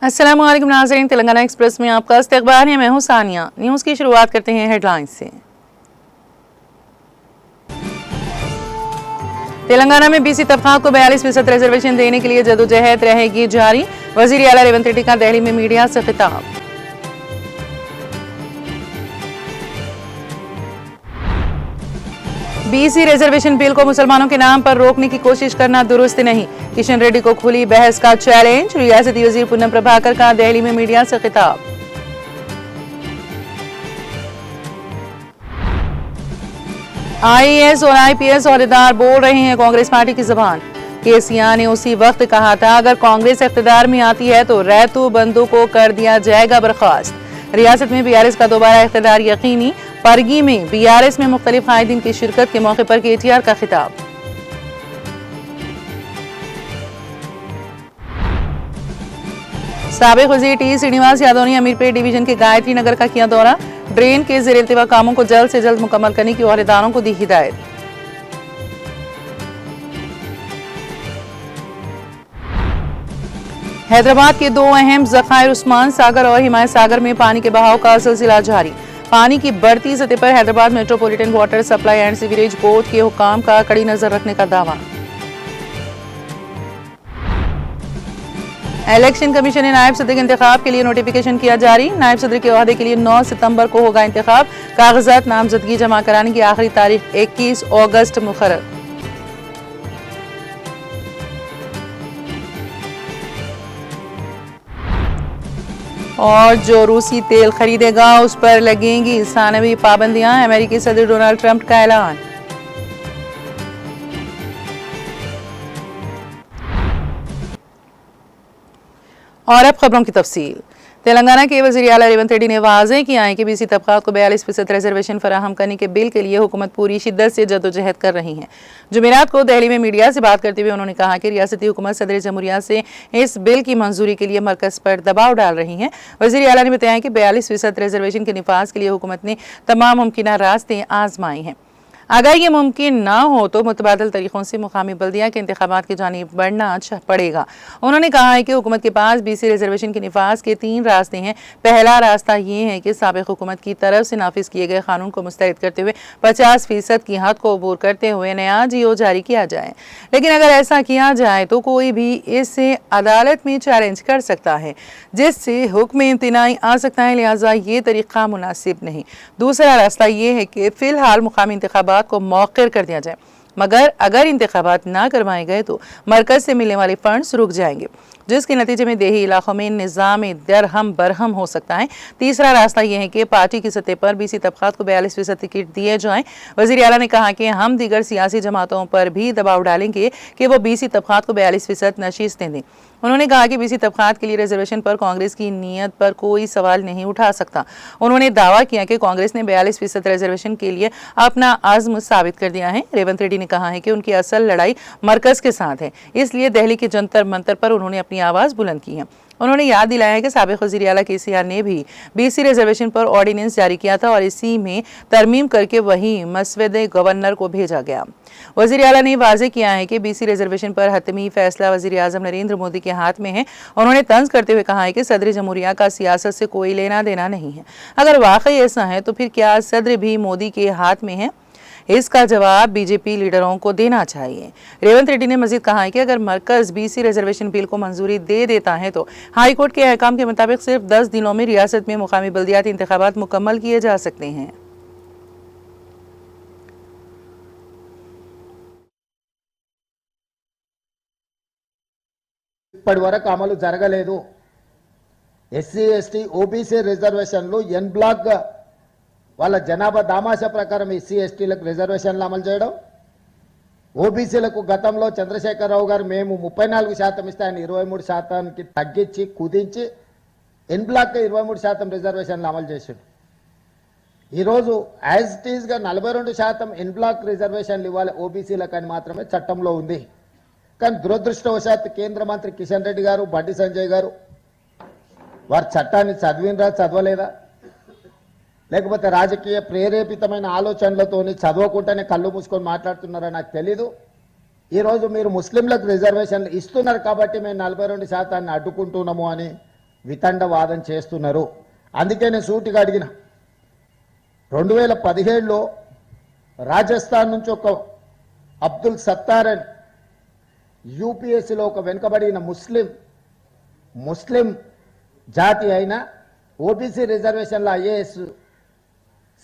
अस्सलामुअलैकुम नाज़रीन, तेलंगाना एक्सप्रेस में आपका इस्तकबाल है। मैं हूं सानिया। न्यूज़ की शुरुआत करते हैं हेडलाइंस से। तेलंगाना में बीसी तबका को 42% रिजर्वेशन देने के लिए जदोजहद रहेगी जारी। वज़ीर आला रेवंत रेड्डी का दिल्ली में मीडिया से खिताब। बीसी रिजर्वेशन बिल को मुसलमानों के नाम पर रोकने की कोशिश करना दुरुस्त नहीं। किशन रेड्डी को खुली बहस का चैलेंज। रियासती वजीर पूनम प्रभाकर का दिल्ली में मीडिया से खिताब। आईएएस और आईपीएस ओहदेदार बोल रहे हैं कांग्रेस पार्टी की जुबान। केसीआर ने उसी वक्त कहा था, अगर कांग्रेस इख्तिदार में आती है तो रैतू बंदू को कर दिया जाएगा बर्खास्त। रियासत में बीआरएस का दोबारा इख्तिदार यकीनी। परगी में बीआरएस में मुख्तलिफ कायदीन की शिरकत के मौके पर केटीआर का खिताब। साबिक वजीर टी श्रीनिवास यादव ने अमीरपेट डिवीजन के गायत्री नगर का किया दौरा। ड्रेन के ज़ेर इल्तिवा कामों को जल्द से जल्द मुकम्मल करने की ओहदेदारों को दी हिदायत। हैदराबाद के दो अहम ज़खायर उस्मान सागर और हिमायत सागर में पानी के बहाव का सिलसिला जारी। पानी की बढ़ती सतह पर Hyderabad metropolitan water supply and sewerage board के हुकाम का कड़ी नजर रखने का दावा। इलेक्शन कमीशन ने नायब सदर के इंतखाब के लिए नोटिफिकेशन किया जारी। नायब सदर के ओहदे के लिए 9 सितंबर को होगा इंतखाब। कागजात नामजदगी जमा कराने की आखिरी तारीख 21 अगस्त मुकर्रर। और जो रूसी तेल खरीदेगा उस पर लगेंगी सानवी पाबंदियां। अमेरिकी सदर डोनाल्ड ट्रंप का ऐलान। और अब खबरों की तफसील। तेलंगाना के वज़ीर आला रेवंत रेड्डी ने वाज़ेह किया है कि बीसी तबका को 42% रिजर्वेशन फराहम करने के बिल के लिए हुकूमत पूरी शिद्दत से जदोजहद कर रही है। जुमेरात को दिल्ली में मीडिया से बात करते हुए उन्होंने कहा कि रियासती हुकूमत सदर जमहूरिया से इस बिल की मंजूरी के लिए मरकज़ पर दबाव डाल रही है। वज़ीर आला ने बताया कि 42% रिजर्वेशन के निफाज के लिए हुकूमत ने तमाम मुमकिन रास्ते आजमाए हैं। अगर ये मुमकिन ना हो तो मुतबादल तरीक़ों से मुकामी बल्दिया के इंतखाबात की जानिब बढ़ना पड़ेगा। उन्होंने कहा है कि हुकूमत के पास बीसी रिजर्वेशन के निफाज के 3 रास्ते हैं। पहला रास्ता ये है कि साबिक़ हुकूमत की तरफ से नाफिज किए गए कानून को मुस्तरद करते हुए 50% की हद को अबूर करते हुए नया जीओ जारी किया जाए। लेकिन अगर ऐसा किया जाए तो कोई भी इसे अदालत में चैलेंज कर सकता है, जिससे हुक्म इम्तिनाई आ सकता है। लिहाजा ये तरीक़ा मुनासिब नहीं। दूसरा रास्ता ये है कि फ़िलहाल मुकामी इंतखाबात को मौखर कर दिया जाए, मगर अगर इंतखाबात ना करवाए गए तो मरकज से मिलने वाले फंड्स रुक जाएंगे, जिसके नतीजे में देही इलाकों में निज़ाम दरहम बरहम हो सकता है। तीसरा रास्ता यह है कि पार्टी की सतह पर बीसी तबकात को 42% टिकट दिए जाएं। वज़ीर आला ने कहा कि हम दीगर सियासी जमातों पर भी दबाव डालेंगे कि वो बीसी तबकात को 42% नशीस्तें दें। उन्होंने कहा कि बीसी तबकात के लिए रिजर्वेशन पर कांग्रेस की नीयत पर कोई सवाल नहीं उठा सकता। उन्होंने दावा किया कि कांग्रेस ने 42% रिजर्वेशन के लिए अपना आज़्म साबित कर दिया है। रेवंत रेड्डी ने कहा है कि उनकी असल लड़ाई मरकज के साथ है, इसलिए दिल्ली के जंतर मंतर पर उन्होंने अपनी आवाज़ बुलंद की है। उन्होंने याद दिलाया कि साबिक़ वज़ीर आला केसीआर ने भी बीसी रिजर्वेशन पर ऑर्डिनेंस जारी किया था और इसी में तरमीम करके वही मसवदे गवर्नर को भेजा गया। वज़ीर आला ने वाज़ेह किया है कि बीसी रिजर्वेशन पर हतमी फैसला वज़ीर आज़म नरेंद्र मोदी के हाथ में है। उन्होंने तंज करते हुए कहा है कि सदर जमहूरिया का सियासत से कोई लेना देना नहीं है। अगर वाकई ऐसा है तो फिर क्या सदर भी मोदी के हाथ में है? इसका जवाब बीजेपी लीडरों को देना चाहिए। रेवंत रेड्डी ने मजीद कहा है कि अगर मरकज बीसी रिजर्वेशन बिल को मंजूरी दे देता है तो हाई कोर्ट के अहकाम के मुताबिक सिर्फ 10 दिनों में रियासत में मुकामी बल्दियाती इंतखाबात मुकम्मल किए जा सकते हैं। ఇప్పటి వరకు అమలు జరగలేదు। ఎస్సీ ఎస్టీ ఓబీసీ రిజర్వేషన్లు ఎన్ బ్లాక్ వాళ్ళ జనాభా దామాషా ప్రకారం ఎస్సీ ఎస్టీలకు రిజర్వేషన్లు అమలు చేయడం, ఓబీసీలకు గతంలో చంద్రశేఖరరావు గారు మేము 34% ఇస్తే ఆయన 23%కి తగ్గించి కుదించి ఎన్ బ్లాక్ 23% రిజర్వేషన్లు అమలు చేశాడు। ఈరోజు యాజ్ ఇట్ ఈస్గా 42% ఎన్ బ్లాక్ రిజర్వేషన్లు ఇవ్వాలి ఓబీసీలకు అని మాత్రమే చట్టంలో ఉంది। కానీ దురదృష్టవశాత్తు కేంద్ర మంత్రి కిషన్ రెడ్డి గారు, బండి సంజయ్ గారు వారు చట్టాన్ని చదివినరా చదవలేదా, లేకపోతే రాజకీయ ప్రేరేపితమైన ఆలోచనలతోని చదవకుండానే కళ్ళు మూసుకొని మాట్లాడుతున్నారా నాకు తెలీదు। ఈరోజు మీరు ముస్లింలకు రిజర్వేషన్లు ఇస్తున్నారు కాబట్టి మేము 42% అడ్డుకుంటున్నాము అని వితండవాదం చేస్తున్నారు. అందుకే నేను సూటిగా అడిగిన 2017లో రాజస్థాన్ నుంచి ఒక అబ్దుల్ సత్తార్ అని యూపీఎస్సీలో ఒక వెనుకబడిన ముస్లిం జాతి అయిన ఓబీసీ రిజర్వేషన్లో ఐఏఎస్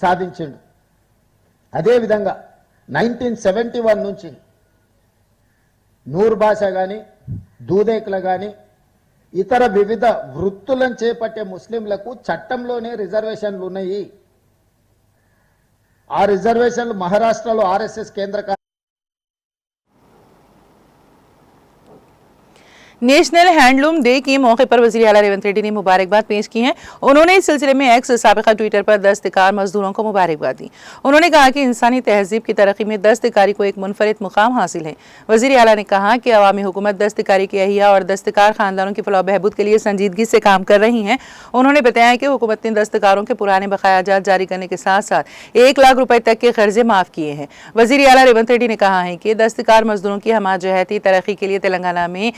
సాధించిండు. అదేవిధంగా 1971 నుంచి నూర్ బాషా కానీ దూదేకుల కానీ ఇతర వివిధ వృత్తులను చేపట్టే ముస్లింలకు చట్టంలోనే రిజర్వేషన్లు ఉన్నాయి. ఆ రిజర్వేషన్లు మహారాష్ట్రలో ఆర్ఎస్ఎస్ కేంద్ర नेशनल हैंडलूम डे के मौके पर वज़ीर आला रेवंत रेड्डी ने मुबारकबाद पेश की है। उन्होंने इस सिलसिले में एक्स साबिका ट्विटर पर दस्तकार मजदूरों को मुबारकबाद दी। उन्होंने कहा कि इंसानी तहजीब की तरक्की में दस्तकारी को एक मुनफरिद मुकाम हासिल है। वज़ीर आला ने कहा कि अवामी हुकूमत दस्तकारी के अहिया और दस्तकार खानदानों की फलाह बहबूद के लिए संजीदगी से काम कर रही है। उन्होंने बताया कि हुकूमत ने दस्तकारों के पुराने बकायाजात जारी करने के साथ साथ 1 लाख रुपए तक के कर्जे माफ किए हैं। वज़ीर आला रेवंत रेड्डी ने कहा है कि दस्तकार मजदूरों की हमाजहती तरक्की के लिए तेलंगाना में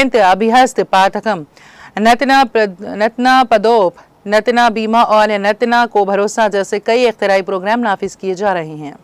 अभिहस्त पाठकम नतना पदोप नतना बीमा और नतना को भरोसा जैसे कई इख्तिराई प्रोग्राम नाफिज किए जा रहे हैं।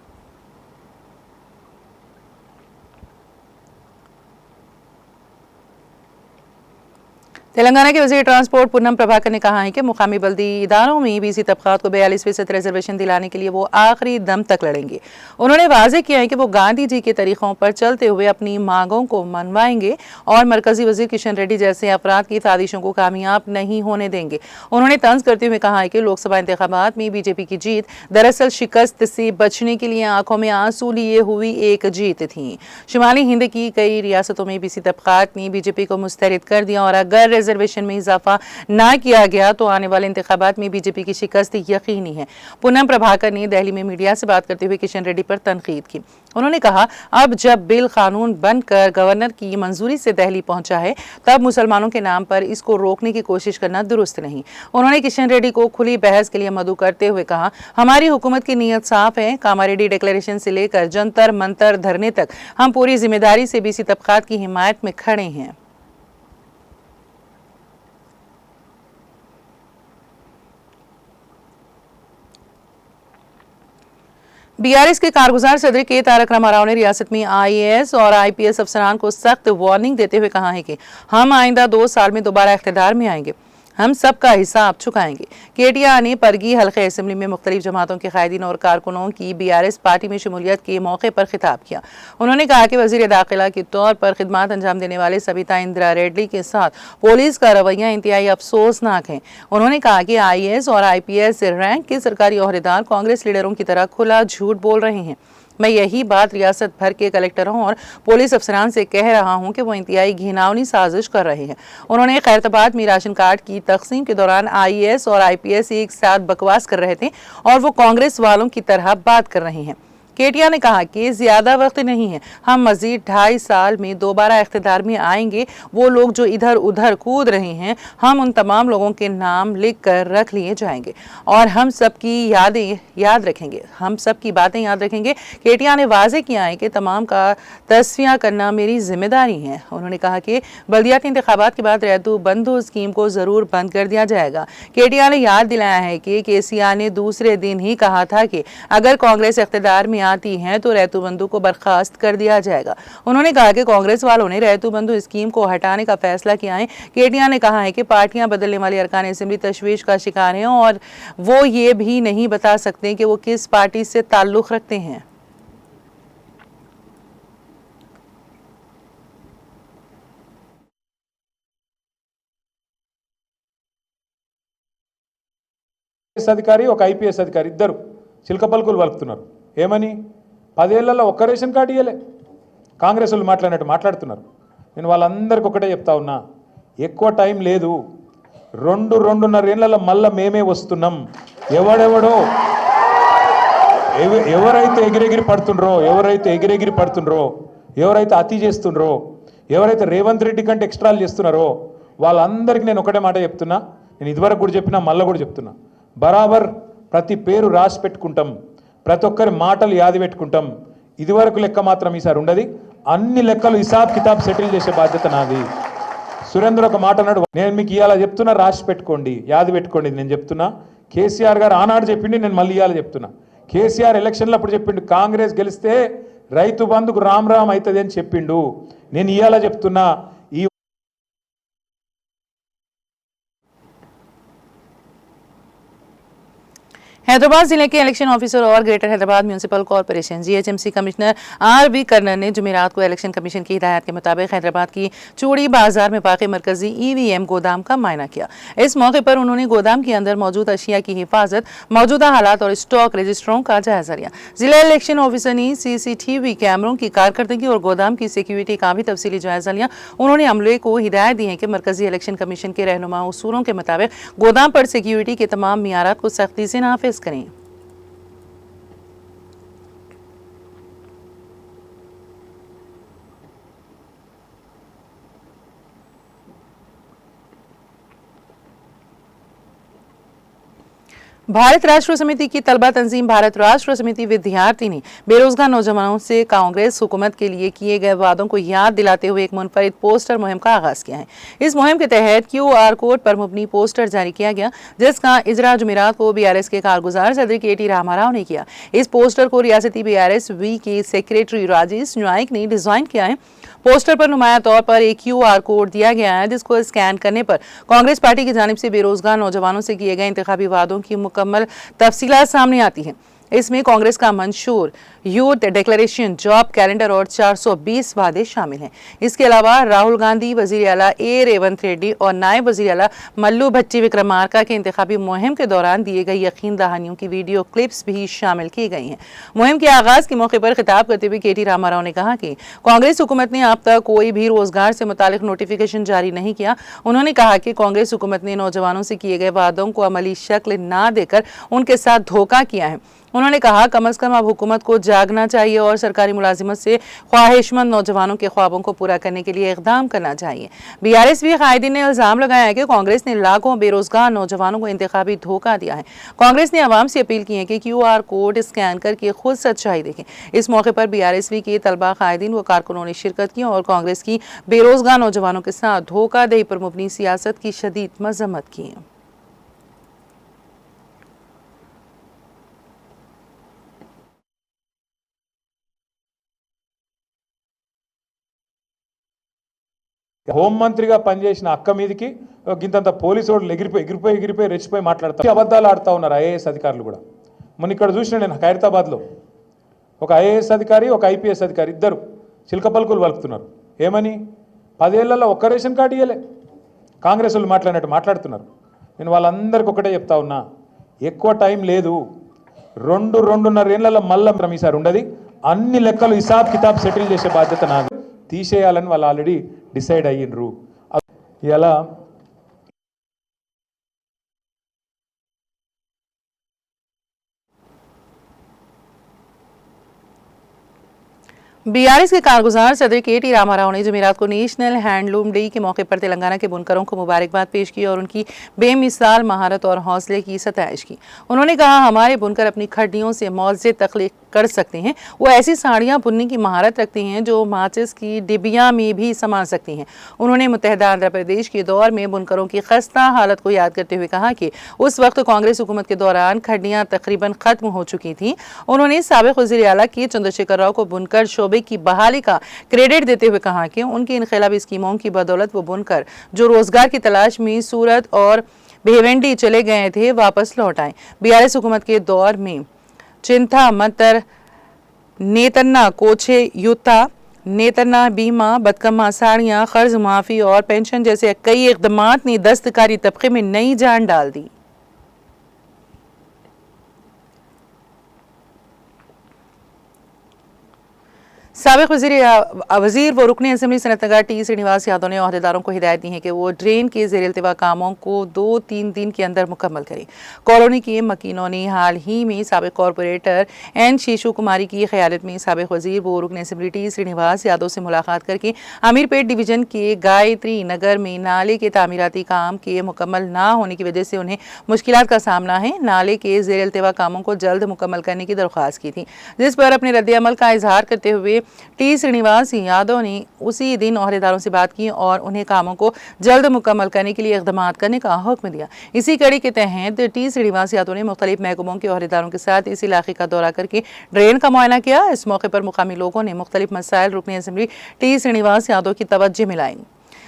तेलंगाना के वज़ीर ट्रांसपोर्ट पूनम प्रभाकर ने कहा है कि मुकामी बल्दी इदारों में बीसी तबकात को 42% रिजर्वेशन दिलाने के लिए वो आखिरी दम तक लड़ेंगे। उन्होंने वाज़ेह किया है कि वो गांधी जी के तरीक़ों पर चलते हुए अपनी मांगों को मनवाएंगे और मरकजी वज़ीर किशन रेड्डी जैसे अफराद की साजिशों को कामयाब नहीं होने देंगे। उन्होंने तंज करते हुए कहा है कि लोकसभा इंतखाबात में बीजेपी की जीत दरअसल शिकस्त से बचने के लिए आंखों में आंसू लिए हुई एक जीत थी। शुमाली हिंद की कई रियासतों में बीसी तबकात ने बीजेपी को मुस्तरद कर दिया और अगर रिजर्वेशन में इजाफा ना किया गया तो आने वाले इंतखाबात में बीजेपी की शिकस्त यकीनी है। पूनम प्रभाकर ने दिल्ली में मीडिया से बात करते हुए किशन रेड्डी पर तनकीद की। उन्होंने कहा, अब जब बिल कानून बनकर गवर्नर की मंजूरी से दिल्ली पहुंचा है तब मुसलमानों के नाम पर इसको रोकने की कोशिश करना दुरुस्त नहीं। उन्होंने किशन रेड्डी को खुली बहस के लिए मदऊ करते हुए कहा, हमारी हुकूमत की नीयत साफ है। कामारेड्डी डिक्लेरेशन से लेकर जंतर मंतर धरने तक हम पूरी जिम्मेदारी से बीसी तबकात की हिमायत में खड़े हैं। बीआरएस के कारगुजार सदर के तारक रामाराव ने रियासत में आईएएस और आईपीएस अफसरान को सख्त वार्निंग देते हुए कहा है कि हम आइंदा 2 साल में दोबारा इख्तियार में आएंगे, हम सबका हिसाब चुकाएंगे। केटीआर ने परगी हल्के असेंबली में मुख्तलिफ जमातों के कायदीन और कारकुनों की बीआरएस पार्टी में शमूलियत के मौके पर खिताब किया। उन्होंने कहा कि वजीर दाखिला के तौर पर खिदमत अंजाम देने वाले सबिता इंदिरा रेड्डी के साथ पुलिस का रवैया इंतहाई अफसोसनाक है। उन्होंने कहा कि आईएएस और आईपीएस रैंक के सरकारी ओहदेदार कांग्रेस लीडरों की तरह खुला झूठ बोल रहे हैं। मैं यही बात रियासत भर के कलेक्टरों और पुलिस अफसरान से कह रहा हूं कि वो इंतहाई घिनौनी साजिश कर रहे हैं। उन्होंने खैरताबाद में राशन कार्ड की तकसीम के दौरान आईएएस और आईपीएस एक साथ बकवास कर रहे थे और वो कांग्रेस वालों की तरह बात कर रहे हैं। केटीआर ने कहा कि ज्यादा वक्त नहीं है, हम मजीद 2.5 साल में दोबारा इख्तियार में आएंगे। वो लोग जो इधर उधर कूद रहे हैं, हम उन तमाम लोगों के नाम लिख कर रख लिए जाएंगे और हम सबकी यादें याद रखेंगे, हम सबकी बातें याद रखेंगे। केटीआर ने वाजे किया है कि तमाम का तस्फिया करना मेरी जिम्मेदारी है। उन्होंने कहा कि बल्दियाती इंतखाबात के बाद रैतू बंधु स्कीम को जरूर बंद कर दिया जाएगा। केटीआर ने याद दिलाया है कि केसीआर ने दूसरे दिन ही कहा था कि अगर कांग्रेस इख्तियार में आती है तो रैतू बंधु को बर्खास्त कर दिया जाएगा। उन्होंने कहा कि कांग्रेस वालों ने रैतू बंधु स्कीम को हटाने का फैसला किया है। केटीआर ने कहा है कि पार्टियां बदलने वाले अरकान असेंबली तशवीश का शिकार हैं और वो ये भी नहीं बता सकते कि वो किस पार्टी से ताल्लुक रखते हैं। అధికారి ఒక ఐపీఎస్ అధికారి ఇద్దరు చిలక పలుకులు వలుపుతున్నారు. ఏమని 10 ఏళ్లలో ఒక్క రేషన్ కార్డు ఇయ్యలే, కాంగ్రెస్ వాళ్ళు మాట్లాడినట్టు మాట్లాడుతున్నారు. నేను వాళ్ళందరికీ ఒకటే చెప్తా ఉన్నా, ఎక్కువ టైం లేదు, 2-2.5 ఏళ్లలో మళ్ళీ మేమే వస్తున్నాం. ఎవరైతే ఎగిరెగిరి పడుతుండ్రో, ఎవరైతే అతి చేస్తుండ్రో, ఎవరైతే రేవంత్ రెడ్డి కంటే ఎక్స్ట్రాలు చేస్తున్నారో వాళ్ళందరికీ నేను ఒకటే మాట చెప్తున్నా. నేను ఇదివరకు కూడా చెప్పినా, మళ్ళీ కూడా చెప్తున్నా, బరాబర్ ప్రతి పేరు రాసి పెట్టుకుంటాం, ప్రతి ఒక్కరి మాటలు యాది పెట్టుకుంటాం. ఇదివరకు లెక్క మాత్రం ఈసారి ఉండదు, అన్ని లెక్కలు హిసాబ్ కితాబ్ సెటిల్ చేసే బాధ్యత నాది. సురేంద్ర ఒక మాట అన్నాడు, నేను మీకు ఇవాళ చెప్తున్నా, రాసి పెట్టుకోండి, యాది పెట్టుకోండి. నేను చెప్తున్నా, కేసీఆర్ గారు ఆనాడు చెప్పిండి, నేను మళ్ళీ ఇవాళ చెప్తున్నా. కేసీఆర్ ఎలక్షన్లో అప్పుడు చెప్పిండు, కాంగ్రెస్ గెలిస్తే రైతు బంధుకు రామ్ రామ్ అవుతుంది అని చెప్పిండు. నేను ఇవాళ చెప్తున్నా, ఈ हैदराबाद जिले के इलेक्शन ऑफिसर और greater Hyderabad municipal corporation GHMC commissioner R B. Karnan ने जुमेरात को इलेक्शन कमीशन की हिदायत के मुताबिक हैदराबाद की चूड़ी बाजार में वाक़ मरकजी ईवीएम गोदाम का मायना किया। इस मौके पर उन्होंने गोदाम के अंदर मौजूद अशिया की हिफाजत, मौजूदा हालात और स्टॉक रजिस्टरों का जायजा लिया। जिला इलेक्शन ऑफिसर ने सीसीटीवी कैमरों की कारकर्दगी और गोदाम की सिक्योरिटी का भी तफसीली जायजा लिया। उन्होंने अमले को हिदायत दी है कि मरकजी इलेक्शन कमीशन के रहनुमा उसूलों के मुताबिक गोदाम पर सिक्योरिटी के तमाम मियारात को सख्ती से नाफिज करें। भारत राष्ट्र समिति की तलबा तंजीम भारत राष्ट्र समिति विद्यार्थी ने बेरोजगार नौजवानों से कांग्रेस हुकूमत के लिए किए गए वादों को याद दिलाते हुए एक मुनफरिद पोस्टर मुहिम का आगाज किया है। इस मुहिम के तहत QR कोड पर मबनी पोस्टर जारी किया गया, जिसका इजरा जुमेरात को BRS के कारगुजार सदर KT रामाराव ने किया। इस पोस्टर को रियासती BRS वी के सेक्रेटरी राजेश नाइक ने डिजाइन किया है। पोस्टर पर नुमाया तौर पर एक QR कोड दिया गया है, जिसको स्कैन करने पर कांग्रेस पार्टी की जानिब से बेरोजगार नौजवानों से किए गए इंतखाबी वादों की मुकम्मल तफसीलात सामने आती हैं। इसमें कांग्रेस का मंशूर यूथ डिक्लेरेशन, जॉब कैलेंडर और 420 वादे शामिल हैं। इसके अलावा राहुल गांधी, वजीर आला ए रेवंत रेड्डी और नायब वजीर आला मल्लू भट्टी विक्रमार्का के इंतखाबी मुहिम के दौरान दिए गए यकीन दहानियों की वीडियो क्लिप्स भी शामिल की गई हैं। मुहिम के आगाज के मौके पर खिताब करते हुए KT रामाराव ने कहा कि कांग्रेस हुकूमत ने अब तक कोई भी रोजगार से मुतालिक नोटिफिकेशन जारी नहीं किया। उन्होंने कहा कि कांग्रेस हुकूमत ने नौजवानों से किए गए वादों को अमली शक्ल न देकर उनके साथ धोखा किया है। उन्होंने कहा कम अज कम अब हुकूमत को जागना चाहिए और सरकारी मुलाजिमत से ख्वाहिशमंद नौजवानों के ख्वाबों को पूरा करने के लिए इक़दाम करना चाहिए। BRS भी कायदीन ने इल्जाम लगाया है कि कांग्रेस ने लाखों बेरोजगार नौजवानों को इंतखाबी धोखा दिया है। कांग्रेस ने आवाम से अपील की है कि QR कोड स्कैन करके खुद सच्चाई देखें। इस मौके पर BRSV के तलबा, कायदीन व कारकुनों ने शिरकत की और कांग्रेस की बेरोजगार नौजवानों के साथ धोखाधड़ी पर मुबनी सियासत की शदीद मजम्मत की। హోంమంత్రిగా పనిచేసిన అక్క మీదకి గింతంత పోలీసు వాళ్ళు ఎగిరిపోయి రెచ్చిపోయి మాట్లాడతారు, అబద్ధాలు ఆడుతూ ఉన్నారు IAS అధికారులు కూడా. మొన్న ఇక్కడ చూసిన నేను ఖైరతాబాద్లో ఒక IAS అధికారి, ఒక IPS అధికారి ఇద్దరు చిలక పలుకులు పలుకుతున్నారు. ఏమని 10 ఏళ్లలో ఒక్క రేషన్ కార్డు ఇవ్వలే, కాంగ్రెస్ వాళ్ళు మాట్లాడినట్టు మాట్లాడుతున్నారు. నేను వాళ్ళందరికీ ఒకటే చెప్తా ఉన్నా, ఎక్కువ టైం లేదు, 2-2.5 ఏళ్లలో మళ్ళీ ఈసారి ఉండదు. అన్ని లెక్కలు హిసాబ్ కితాబ్ సెటిల్ చేసే బాధ్యత నాది. తీసేయాలని వాళ్ళు ఆల్రెడీ డిసైడ్ అయ్యిండ్రు. ఇలా BRS के कारगुजार सदर KT रामाराव ने जुमेरात को नेशनल हैंडलूम डे के मौके पर तेलंगाना के बुनकरों को मुबारकबाद पेश की और उनकी बेमिसाल महारत और हौसले की सताइश की। उन्होंने कहा हमारे बुनकर अपनी खड्डियों से मौजे तख्लीक कर सकते हैं। वो ऐसी साड़ियाँ बुनने की महारत रखते हैं जो माचिस की डिबिया में भी समा सकती हैं। उन्होंने मुत्तहदा आंध्र प्रदेश के दौर में बुनकरों की खस्ता हालत को याद करते हुए कहा कि उस वक्त कांग्रेस हुकूमत के दौरान खड्डियाँ तकरीबन खत्म हो चुकी थी। उन्होंने साबिक वज़ीर आला के चंद्रशेखर राव को बुनकर शोबे की बहाली का क्रेडिट देते हुए कहा कि उनकी इनकलाबी स्कीमों की बदौलत वो बुनकर जो रोजगार की तलाश में सूरत और भिवंडी चले गए थे वापस लौट आए। BRS हुकूमत के दौर में चिंता मतर, नेतन्ना कोछे युद्धा, नेतन्ना बीमा, बदकम्मा साड़ियाँ, कर्ज माफी और पेंशन जैसे कई इक़दामात ने दस्तकारी तबके में नई जान डाल दी। साबिक वजीर व रुकने असेंबली सनतनगर T श्रीनिवास यादव ने अहदेदारों को हिदायत दी है कि वो ड्रेन के ज़ेर इल्तिवा कामों को 2-3 दिन के अंदर मुकम्मल करें। कॉलोनी के मकीनों ने हाल ही में साबिक कॉरपोरेटर N शीशु कुमारी की क़यादत में साबिक वजीर व रुकने असेंबली T श्रीनिवास यादव से मुलाकात करके अमीरपेट डिवीज़न के गायत्री नगर में नाले के तामीराती काम के मुकम्मल ना होने की वजह से उन्हें मुश्किलात का सामना है। नाले के ज़ेर इल्तिवा कामों को जल्द मुकम्मल करने की दरख्वास्त की थी, जिस पर अपने रद्द अमल का इजहार करते हुए टी श्रीनिवास यादव ने उसी दिन ओहदेदारों से बात की और उन्हें कामों को जल्द मुकम्मल करने के लिए इक़दाम करने का हुक्म दिया। इसी कड़ी के तहत टी श्रीनिवास यादव ने मुख्तलिफ महकमों के ओहदेदारों के साथ इस इलाके का दौरा करके ड्रेन का मुआयना किया। इस मौके पर मुकामी लोगों ने मुख्तलिफ मसाइल रुकन असेंबली टी श्रीनिवास यादव की तवज्जो में लाई,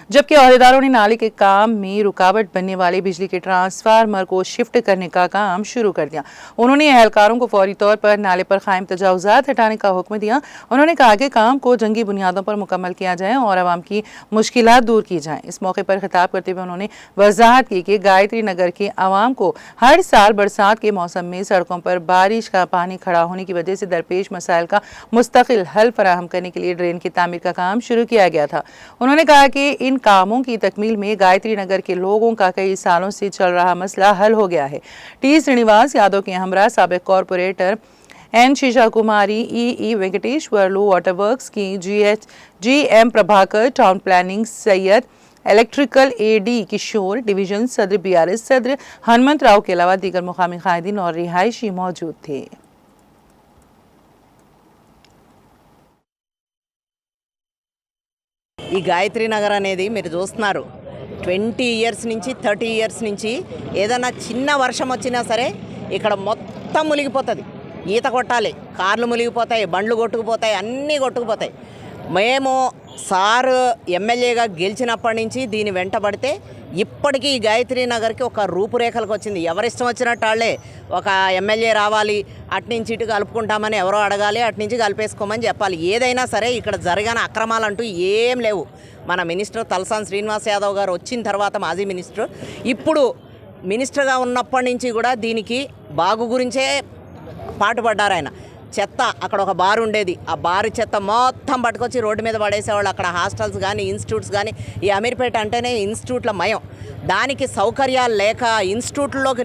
जबकि ओहदेदारों ने नाले के काम में रुकावट बनने वाले बिजली के ट्रांसफार्मर को शिफ्ट करने का काम शुरू कर दिया। उन्होंने एहलकारों को फौरी तौर पर नाले पर कायम तजावुजात हटाने का हुक्म दिया। उन्होंने कहा कि काम को जंगी बुनियादों पर मुकम्मल किया जाए और आवाम की मुश्किलात दूर की जाएं। इस मौके पर खिताब करते हुए उन्होंने वजाहत की कि गायत्री नगर के आवाम को हर साल बरसात के मौसम में सड़कों पर बारिश का पानी खड़ा होने की वजह से दरपेश मसाइल का मुस्तकिल हल फराहम करने के लिए ड्रेन की तामीर का काम शुरू किया गया था। उन्होंने कहा कि इन कामों की तकमील में गायत्री नगर के लोगों का कई सालों से चल रहा मसला हल हो गया है। टी श्रीनिवास यादव के हमरा साबिक कॉरपोरेटर एन शीशा कुमारी, ई वेंकटेश्वरलू, वाटर वर्क्स की GM Prabhakar, town planning Syed, electrical AD किशोर, डिवीजन सदर BRS सदर हनुमंत राव के अलावा दीगर मुकामी कायदीन और रिहायशी मौजूद थे। ఈ గాయత్రి నగర్ అనేది మీరు చూస్తున్నారు 20 ఇయర్స్ నుంచి 30 ఇయర్స్ నుంచి ఏదైనా చిన్న వర్షం వచ్చినా సరే ఇక్కడ మొత్తం మునిగిపోతుంది. ఈత కొట్టాలి, కార్లు మునిగిపోతాయి, బండ్లు కొట్టుకుపోతాయి, అన్నీ కొట్టుకుపోతాయి. మేము సార్ ఎమ్మెల్యేగా గెలిచినప్పటి నుంచి దీని వెంటబడితే ఇప్పటికీ ఈ గాయత్రి నగర్కి ఒక రూపురేఖలకు వచ్చింది. ఎవరిష్టం వచ్చినట్టు వాళ్ళే ఒక ఎమ్మెల్యే రావాలి, అట్నుంచి ఇటు కలుపుకుంటామని ఎవరో అడగాలి, అట్నుంచి కలిపేసుకోమని చెప్పాలి. ఏదైనా సరే ఇక్కడ జరగని అక్రమాలంటూ ఏం లేవు. మన మినిస్టర్ తలసాని శ్రీనివాస్ యాదవ్ గారు వచ్చిన తర్వాత మాజీ మినిస్టర్ ఇప్పుడు మినిస్టర్గా ఉన్నప్పటి నుంచి కూడా దీనికి బాగు గురించే పాటుపడ్డారు ఆయన. చెత్త అక్కడ ఒక బార్ ఉండేది, ఆ బారు చెత్త మొత్తం పట్టుకొచ్చి రోడ్డు మీద పడేసేవాళ్ళు. అక్కడ హాస్టల్స్ కానీ ఇన్స్టిట్యూట్స్ కానీ, ఈ అమీర్పేట అంటేనే ఇన్స్టిట్యూట్ల మయం, దానికి సౌకర్యాలు లేక ఇన్స్టిట్యూట్లోకి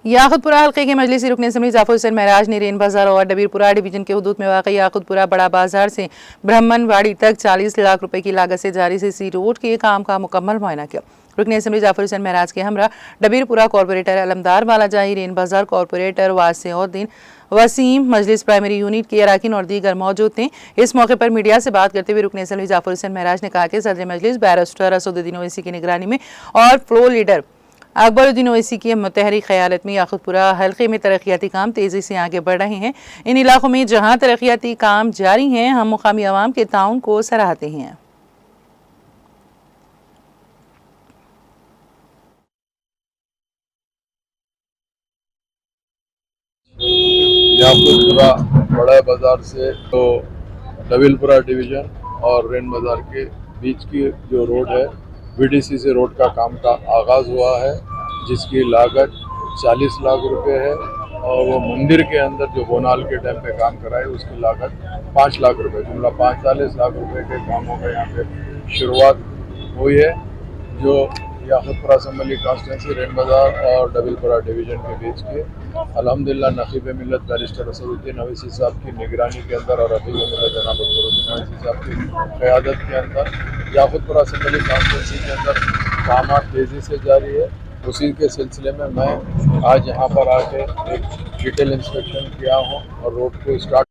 याकुतपुरा हल्के के मजलिसी रुकन असेंबली जाफर हुसैन महराज ने रेन बाजार और डबीरपुरा डिवीजन के हुदूद में वाक़ याकुतपुरा बड़ा बाजार से ब्राह्मणवाड़ी तक 40 लाख रुपए की लागत से जारी सीसी रोड के काम का मुकम्मल मुआयना किया। रुकन असेंबली जाफर हुसैन महराज के हमरा डबीरपुरा कॉरपोरेटर अलमदार वालाजाही, रेन बाजार कॉरपोरेटर वासिउद्दीन वसीम, मजलिस प्राइमरी यूनिट के अरकान और दीगर मौजूद थे। इस मौके पर मीडिया से बात करते हुए रुकन असेंबली जाफर हुसैन महराज ने कहा कि सदर मजलिस बैरिस्टर असदुद्दीन ओवैसी की निगरानी में और फ्लोर लीडर अकबरुद्दीन ओवैसी की मुतहरिक क़यादत में याकुतपुरा हल्के में तरक्याती काम तेज़ी से आगे बढ़ रहे हैं। इन इलाकों में जहां तरक्याती काम जारी हैं, हम मुकामी अवाम के ताउन को सराहते हैं। याकुतपुरा बड़ा बाजार से तो डबीरपुरा डिवीजन और रेन बाजार के बीच की जो रोड है VDC से रोड का काम का आगाज़ हुआ है, जिसकी लागत 40 लाख रुपए है और वो मंदिर के अंदर जो बोनाल के डैम पे काम कराए उसकी लागत 5 लाख रुपए, जुमला 45 लाख रुपए के कामों का यहाँ पे शुरुआत हुई है। जो याकुतपुरा असेंबली कॉन्स्टिट्यूंसी रेन बाजार और डबीरपुरा डिवीजन के बीच की अल्हम्दुलिल्लाह नकीब मिल्लत बैरिस्टर असदुद्दीन ओवैसी साहब की निगरानी के अंदर और अभी मिल्लत जनाब अकबरुद्दीन ओवैसी साहब की क़यादत के अंदर याकुतपुरा असेंबली कॉन्स्टिट्यूंसी के अंदर काम तेज़ी से जारी है। उसी के सिलसिले में मैं आज यहाँ पर आके एक डिटेल इंस्पेक्शन किया हूँ और रोड को स्टार्ट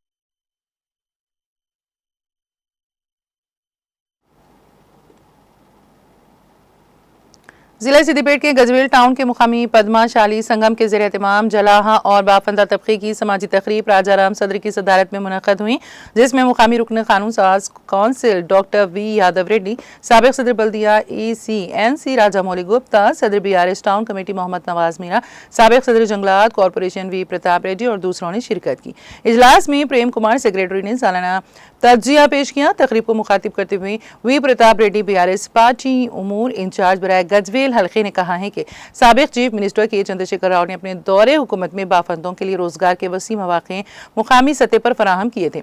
जिला सिद्दीपेट के गजवेल टाउन के मुकामी पद्माशाली संगम के ज़ेर एहतमाम जलाहा और बाफंदा तबके की समाजी तकरीब राजाराम सदर की सदारत में मुनक़द हुई, जिसमें मुकामी रुकन कानून साज council doctor V Yadav Reddy, साबिक़ सदर बल्दिया ECNC राजा मौली गुप्ता, सदर BRS town committee Mohammed Nawaz Meera, साबिक़ सदर जंगलात कॉरपोरेशन V प्रताप रेड्डी और दूसरों ने शिरकत की। इजलास में प्रेम कुमार सेक्रेटरी ने सालाना तज्जिया पेश किया। तकरीब को मुखातिब करते हुए V Pratap Reddy BRS party उमूर इंचार्ज बराए गजवेल हल्के ने कहा है कि साबिक़ चीफ मिनिस्टर के चंद्रशेखर राव ने अपने दौरे हुकूमत में बाफंदों के लिए रोजगार के वसी मौक़े मुकामी सतह पर फराहम किए थे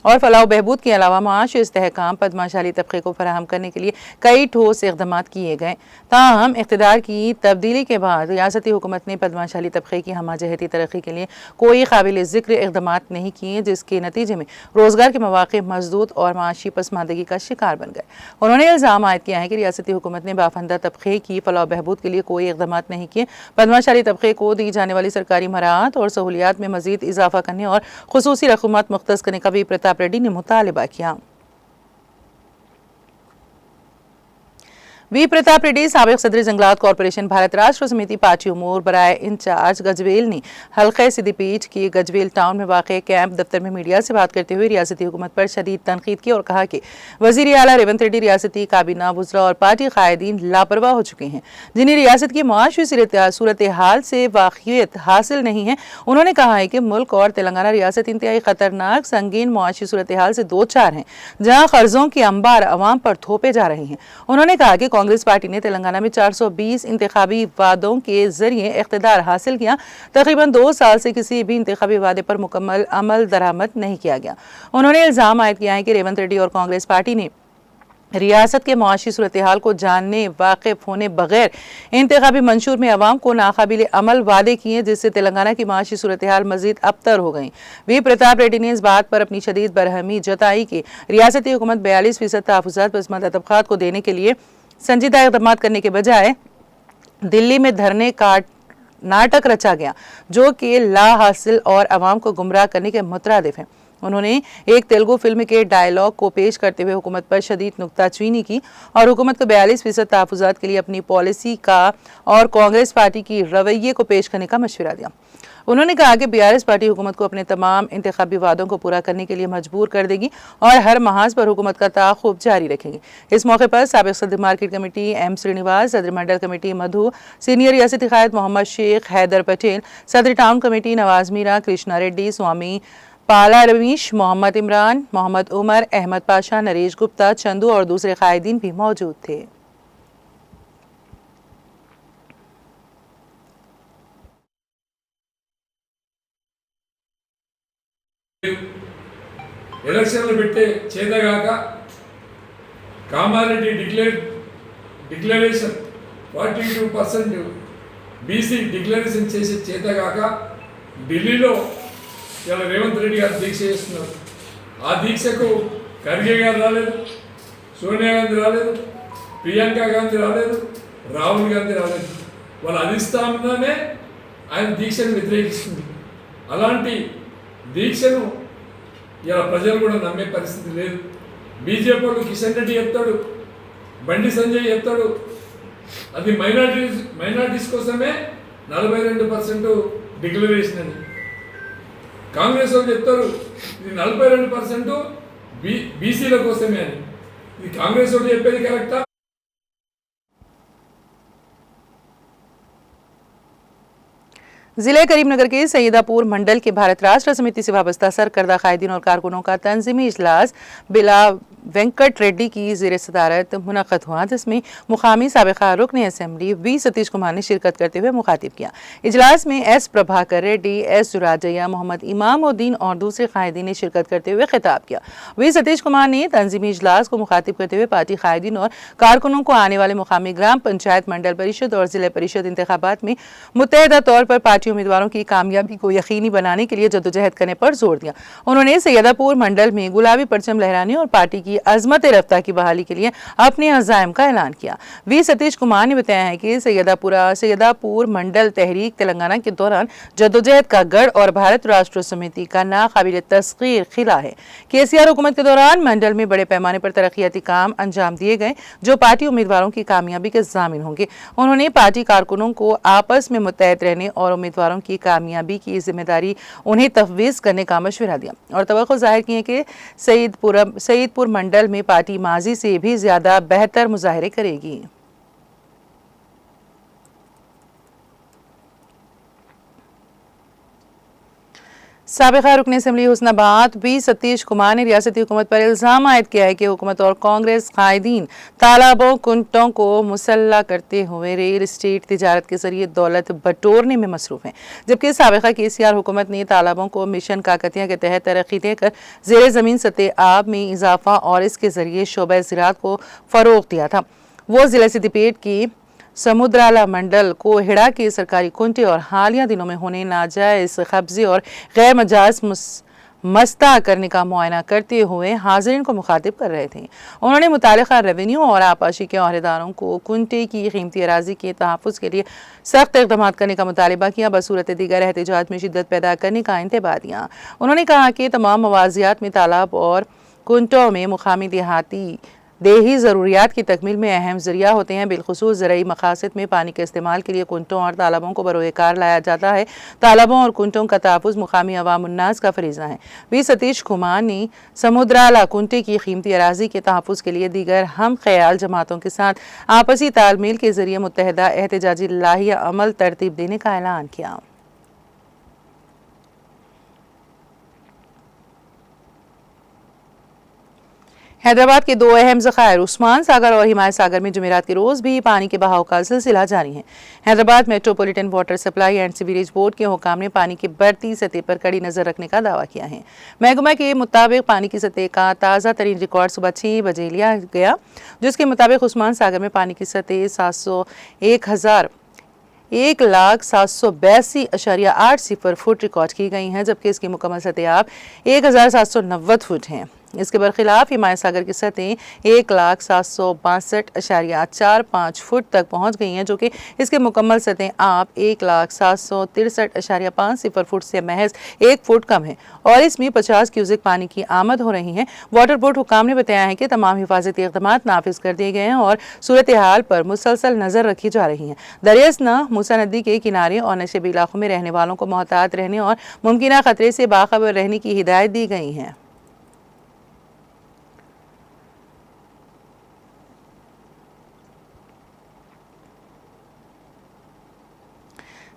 और फलाह बहबूद के अलावा माशी इस्तेहकाम पद्माशाली तबके को फराहम करने के लिए कई ठोस इक़दाम किए गए। ताहम इक़्तिदार की तब्दीली के बाद रियासती हुकूमत ने पद्माशाली तबके की हमाजहती तरक्की के लिए कोई काबिल ज़िक्र इक़दाम नहीं किए, जिसके नतीजे में रोज़गार के मौक़े मजदूद और माशी पसमानदगी का शिकार बन गए। उन्होंने इल्ज़ाम आयद किया है कि रियासती हुकूमत ने बाफंदा तबके की फलाह बहबूद के लिए कोई इक़दाम नहीं किए। पद्माशाली तबके को दी जाने वाली सरकारी मराहत और सहूलियात में मज़ीद इजाफा करने और खुसूसी रकूमत मुख्तस करने का वी प्रताप रेड्डी ने मुतालबा किया। वी प्रताप रेड्डी साबिक सदर जंगलात कॉरपोरेशन भारत राष्ट्र समिति पार्टी उमूर बराए इंचार्ज गजवेल ने हल्के सिद्दीपीठ की गजवेल टाउन में वाक़ कैंप दफ्तर में मीडिया से बात करते हुए रियासती हुकूमत पर शदीद तनकीद की और कहा कि वज़ीर आला रेवंत रेड्डी रियासती काबीना वुज़रा और पार्टी कायदीन लापरवाह हो चुके हैं, जिन्हें रियासत की मुआशी सूरत हाल से वाक़ियत हासिल नहीं है। उन्होंने कहा है कि मुल्क और तेलंगाना रियासत इंतहाई ख़तरनाक संगीन मुआशी सूरत हाल से दो चार हैं, जहाँ कर्जों के अंबार अवाम पर थोपे जा रहे हैं। उन्होंने कहा कि कांग्रेस पार्टी ने तेलंगाना में 420 इंतखाबी वादों के जरिए इख्तिदार हासिल किया। तकरीबन 2 साल से किसी भी इंतखाबी वादे पर मुकम्मल अमल दरामद नहीं किया गया। उन्होंने इल्जाम आयद किया है कि रेवंत रेड्डी और कांग्रेस पार्टी ने रियासत के मुआशी सूरत हाल को जानने वाकिफ होने बगैर इंतखाबी मंशूर में अवाम को नाकाबिल अमल वादे किए, जिससे तेलंगाना की मुआशी सूरत हाल मजीद अबतर हो गई। वी प्रताप रेड्डी ने इस बात पर अपनी शदीद बरहमी जताई कि रियासती हुकूमत 42% तहफ़्फ़ुज़ात पसमानदा तबक़ात को देने के लिए संजीदा इक़दाम करने के बजाय दिल्ली में धरने का नाटक रचा गया, जो कि ला हासिल और अवाम को गुमराह करने के मुतरादिफ है। उन्होंने एक तेलुगु फिल्म के डायलॉग को पेश करते हुए हुकूमत पर शदीद नुक्ताचीनी की और हुकूमत को 42% तहफ़्फ़ुज़ात के लिए अपनी पॉलिसी का और कांग्रेस पार्टी की रवैये को पेश करने का मशवरा दिया। उन्होंने कहा कि बीआरएस पार्टी हुकूमत को अपने तमाम इंतखाबी वादों को पूरा करने के लिए मजबूर कर देगी और हर महाज पर हुकूमत का ताक़ुब जारी रखेगी। इस मौके पर साबिक़ सदर मार्केट कमेटी एम श्रीनिवास, सदर मंडल कमेटी मधु, सीनियर रियासती क़ायद मोहम्मद शेख हैदर पटेल, सदर टाउन कमेटी नवाज मीरा, कृष्णा रेड्डी, स्वामी पाला रवीश, मोहम्मद इमरान, मोहम्मद उमर, अहमद पाशा, नरेश गुप्ता, चंदू और दूसरे कायदीन भी मौजूद थे। ఎలక్షన్లు పెట్టే చేతగాక కామారెడ్డి డిక్లరేషన్ 42% బీసీ డిక్లరేషన్ చేసే చేతగాక ఢిల్లీలో ఇలా రేవంత్ రెడ్డి గారు దీక్ష చేస్తున్నారు. ఆ దీక్షకు ఖర్గే గారు రాలేదు, సోనియా గాంధీ రాలేదు, ప్రియాంక గాంధీ రాలేదు, రాహుల్ గాంధీ రాలేదు. వాళ్ళ అధిష్టానమే ఆయన దీక్షను వ్యతిరేకిస్తుంది. అలాంటి దీక్షను ఇలా ప్రజలు కూడా నమ్మే పరిస్థితి లేదు. బీజేపీ వాళ్ళు కిషన్ రెడ్డి చెప్తాడు, బండి సంజయ్ చెప్తాడు, అది మైనారిటీస్ కోసమే 42% డిక్లరేషన్ అని. కాంగ్రెస్ వాళ్ళు చెప్తారు ఇది 42% బీసీల కోసమే అని. ఇది కాంగ్రెస్ వాళ్ళు చెప్పేది కరెక్టా? जिले करीमनगर के सैयदापुर मंडल के भारत राष्ट्र समिति से वाबस्ता सरकर्दा कायदीन और कारकुनों का तंजीमी इजलास बिला वेंकट रेड्डी की ज़ेर सदारत मुनक़्क़द हुआ, जिसमें मुकामी साबिक़ा रुकन असम्बली वी सतीश कुमार ने शिरकत करते हुए मुखातिब किया। इजलास में एस प्रभाकर रेड्डी, एस जुराजैया, मोहम्मद इमामुद्दीन और दूसरे कायदीन ने शिरकत करते हुए खिताब किया। वी सतीश कुमार ने तंजीमी इजलास को मुखातिब करते हुए पार्टी कायदीन और कारकुनों को आने वाले मुकामी ग्राम पंचायत, मंडल परिषद और जिला परिषद इंतखाबात में मुत्तहदा तौर पर पार्टी उम्मीदवारों की कामयाबी को यकीनी बनाने के लिए जद्दोजहद करने पर जोर दिया। उन्होंने सैयदापुर मंडल में गुलाबी परचम लहराने और पार्टी की अजमत रफ्ता की बहाली के लिए अपने अज़ाइम का ऐलान किया। वी सतीश कुमार ने बताया है कि सैयदापुर मंडल तहरीक तेलंगाना के दौरान जद्दोजहद का गढ़ और भारत राष्ट्र समिति का नाकाबिल तस्खीर खिला है। केसीआर हुकूमत के दौरान मंडल में बड़े पैमाने पर तरक्याती काम अंजाम दिए गए, जो पार्टी उम्मीदवारों की कामयाबी के ज़ामिन होंगे। उन्होंने पार्टी कारकुनों को आपस में मुत्तहद रहने और उम्मीदवारों की कामयाबी की जिम्मेदारी उन्हें तफवीज़ करने का मशवरा दिया और तवक्को जाहिर की है कि सईदपुर मंडल में पार्टी माजी से भी ज़्यादा बेहतर मुजाहरे करेगी। साबिका रुकन असम्बली हुस्नाबाद बी सतीश कुमार ने रियासती हुकूमत पर इल्ज़ाम आयद किया है कि हुकूमत और कांग्रेस कायदीन तालाबों कुंटों को मुसल्ला करते हुए रियल इस्टेट तिजारत के जरिए दौलत बटोरने में मसरूफ़ हैं, जबकि साबिका KCR हुकूमत ने तालाबों को मिशन काकतिया के तहत तरक्की देकर ज़ेर ज़मीन सतह आब में इजाफा और इसके जरिए शोबा ज़राअत को फ़रोग़ दिया था। वो ज़िला सिद्दीपेट की समुद्राला मंडल को हिड़ा के सरकारी कुंटे और हालिया दिनों में होने नाजायज कब्जे और गैर मजाज मस्ता करने का मुआयना करते हुए हाज़रीन को मुखातिब कर रहे थे। उन्होंने मुतालिका रेवेन्यू और आपाशी के अहदेदारों को कुंटे की कीमती अराजी के तहफ़्फ़ुज़ के लिए सख्त इक़दाम करने का मुतालबा किया, बसूरत दीगर एहतजाज में शिद्दत पैदा करने का इंतबाह दिया। उन्होंने कहा कि तमाम मवाज़ियात में तालाब और कुंटों में मुकामी देही ज़रूरियात की तकमील में अहम ज़रिया होते हैं। बिलखुसूस ज़रूरी मकासद में पानी के इस्तेमाल के लिए कुंटों और तालाबों को बरोएकार लाया जाता है। तालाबों और कुंटों का तहफ़्फ़ुज़ मुकामी अवामुन्नास का फरीज़ा है। बी सतीश कुमार ने समुद्राला कुंटे की कीमती अराजी के तहफ़्फ़ुज़ के लिए दीगर हम ख्याल जमातों के साथ आपसी तालमेल के ज़रिए मुत्तहदा एहतजाजी लाहिया अमल तरतीब देने का ऐलान किया। हैदराबाद के दो अहम ज़खायर उस्मान सागर और हिमायत सागर में जुमेरात के रोज़ भी पानी के बहाव का सिलसिला जारी है। Hyderabad metropolitan water supply and sewerage board के हुकाम ने पानी की बढ़ती सतह पर कड़ी नज़र रखने का दावा किया है। महकमा के मुताबिक पानी की सतह का ताज़ा तरीन रिकॉर्ड सुबह 6 बजे लिया गया, जिसके मुताबिक उस्मान सागर में पानी की सतह 1,782.80 फुट रिकॉर्ड की गई हैं, जबकि इसकी मुकम्मल सतह आप 1,790 फुट हैं। इसके बरखिलाफ हिमायत सागर की सतह 1,762.45 फुट तक पहुंच गई हैं, जो कि इसके मुकम्मल सतह आप 1,763.50 फुट से महज 1 फुट कम है और इसमें 50 क्यूसेक पानी की आमद हो रही है। वाटर बोर्ड हुकाम ने बताया है कि तमाम हिफाजती इक़दाम नाफिज कर दिए गए हैं और सूरत हाल पर मुसलसल नजर रखी जा रही है। दरियास्ना मूसा नदी के किनारे और नशेबी इलाकों में रहने वालों को मोहतात रहने और मुमकिन खतरे से बाखबर रहने की हिदायत दी गई है।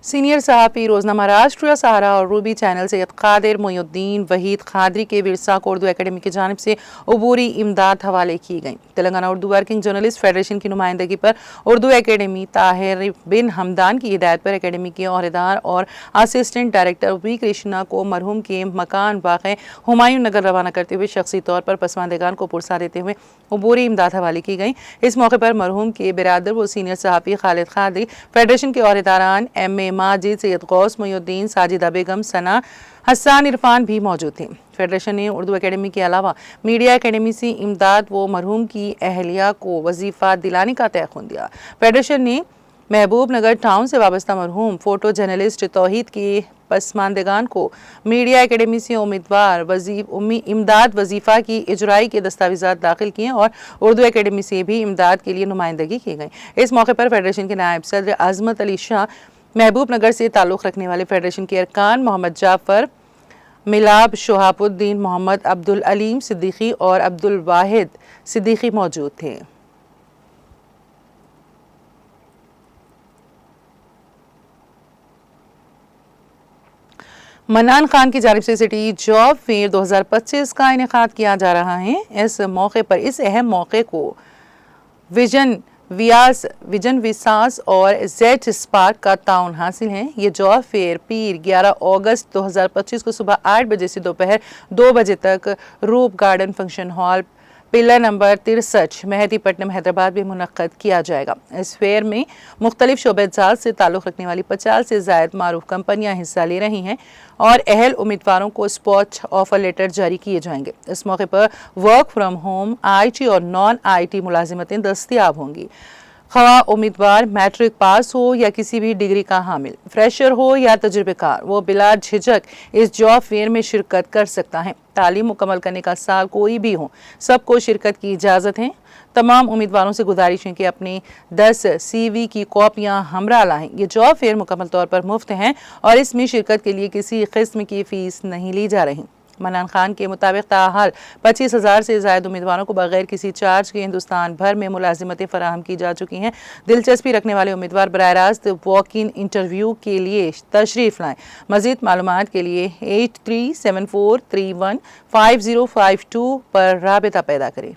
सीनियर सहाफ़ी रोज़नामा राष्ट्रीय सहारा और रूबी चैनल सैयद कादिर मोइनुद्दीन वहीद खादरी के विरसा को उर्दू एकेडमी की जानिब से अबूरी इमदाद हवाले की गई। Telangana Urdu working journalist federation की नुमाइंदगी पर उर्दू एकेडमी ताहिर बिन हमदान की हिदायत पर एकेडमी के अहदेदार और असिस्टेंट डायरेक्टर वी कृष्णा को मरहूम के मकान वाक़ हुमायूं नगर रवाना करते हुए शख्सी तौर पर पसमानदगान को पुरसा देते हुए अबूरी इमदाद हवाले की गई। इस मौके पर मरहूम के बिरादर व सीनियर सहाफ़ी खालिद खादरी, फेडरेशन के अहदेदारान M.A. माजिद, सैयद गौस मोइनुद्दीन, साजिदा बेगम, सना, हसन इरफान भी मौजूद थे। फेडरेशन ने उर्दू एकेडमी के अलावा मीडिया एकेडमी से इमदाद व मरहूम की अहलिया को वजीफा दिलाने का तयख़ुन दिया। फेडरेशन ने महबूब नगर टाउन से वाबस्ता मरहूम फोटो जर्नलिस्ट तौहीद के पसमानदगान को मीडिया एकेडमी से उम्मीदवार इमदाद वजीफ़ा की इजराई के दस्तावेज़ात दाखिल किए और उर्दू एकेडमी से भी इमदाद के लिए नुमाइंदगी की गई। इस मौके पर फेडरेशन के नायब सदर अज़मत अली शाह, महबूब नगर से ताल्लुक़ रखने वाले फेडरेशन के अरकान मोहम्मद जाफ़र, मिलाब, शोहाबुद्दीन, मोहम्मद अब्दुल अलीम सिद्दीकी और अब्दुल वाहिद सिद्दीकी मौजूद थे। मन्नान खान की जानिब से सिटी जॉब फेयर 2025 का इनेकाद किया जा रहा है। इस अहम मौके को विजन विसास और जेड स्पार्क का ताउन हासिल है। ये जॉब फेयर पीर 11 अगस्त 2025 को सुबह 8 बजे से दोपहर 2 बजे तक रूप garden function hall, pillar number 63, Mehdipatnam, Hyderabad में मुनक्कद किया जाएगा। इस फेयर में मुख्तलिफ शोबे-ए-जात से ताल्लुक़ रखने वाली 50 से ज़ायद मारूफ कंपनियां हिस्सा ले रही हैं और अहल उम्मीदवारों को स्पॉट ऑफर लेटर जारी किए जाएंगे। इस मौके पर वर्क फ्राम होम, IT और नॉन IT मुलाजिमतें दस्तियाब होंगी। खवा उम्मीदवार मैट्रिक पास हो या किसी भी डिग्री का हामिल, फ्रेशर हो या तजुर्बेकार, वो बिला झिझक इस जॉब फेयर में शिरकत कर सकता है। तालीम मुकम्मल करने का साल कोई भी हो, सबको शिरकत की इजाज़त है। तमाम उम्मीदवारों से गुजारिश है कि अपनी 10 CV की कॉपियाँ हमरा लाएं। ये जॉब फेयर मुकम्मल तौर पर मुफ्त हैं और इसमें शिरकत के लिए किसी किस्म की फ़ीस नहीं ली जा रही। मनान खान के मुताबिक ताहाल 25,000 से ज़ायद उम्मीदवारों को बगैर किसी चार्ज के हिंदुस्तान भर में मुलाजिमतें फराहम की जा चुकी हैं। दिलचस्पी रखने वाले उम्मीदवार बराह रास्त वॉक इन इंटरव्यू के लिए तशरीफ़ लाएँ। मज़ीद मालूमात के लिए 8374315052 पर राबिता पैदा करें।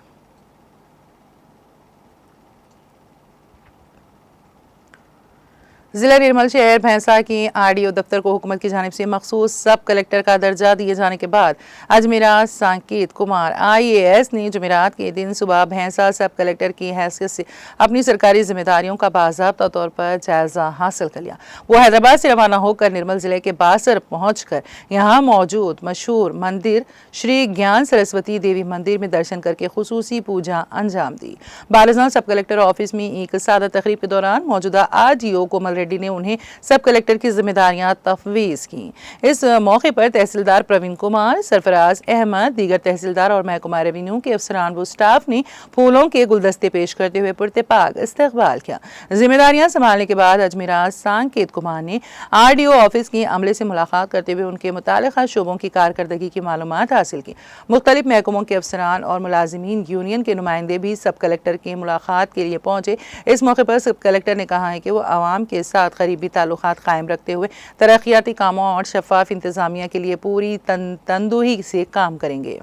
जिला निर्मल शहर भैंसा की आरडीओ दफ्तर को हुकूमत की जानिब से मखसूस सब कलेक्टर का दर्जा दिए जाने के बाद अजमेरा सांकेत कुमार IAS ने जुमेरात के दिन सुबह भैंसा सब कलेक्टर की हैसियत से अपनी सरकारी जिम्मेदारियों का बाज़ाब्ता तौर पर जायजा हासिल कर लिया। वो हैदराबाद से रवाना होकर निर्मल जिले के बासर पहुंचकर यहाँ मौजूद मशहूर मंदिर श्री ज्ञान सरस्वती देवी मंदिर में दर्शन करके खुसूसी पूजा अंजाम दी। बालाजान सब कलेक्टर ऑफिस में एक सादा तकरीब के दौरान मौजूदा RDO कोमल रेड्डी ने उन्हें सब कलेक्टर की जिम्मेदारियां तफवीज की। इस मौके पर तहसीलदार प्रवीण कुमार, सरफराज अहमद, दीगर तहसीलदार और महकमा रेवेन्यू के अफसरान व स्टाफ ने फूलों के गुलदस्ते पेश करते हुए पुरतपाक इस्तकबाल किया। जिम्मेदारियां संभालने के बाद अजमेरा सांकेत कुमार ने RDO ऑफिस की अमले से मुलाकात करते हुए उनके मुतालिका शोबों की कारकर्दगी की मालूमात हासिल की। मुख्तलिफ महकमों के अफसरान और मुलाजिमीन यूनियन के नुमाइंदे भी सब कलेक्टर की मुलाकात के लिए पहुंचे। इस मौके पर सब कलेक्टर ने कहा है कि वो आवाम के साथ करीबी ताल्लुकात कायम रखते हुए तरक्याती कामों और शफाफ इंतजामिया के लिए पूरी तंदुही से काम करेंगे।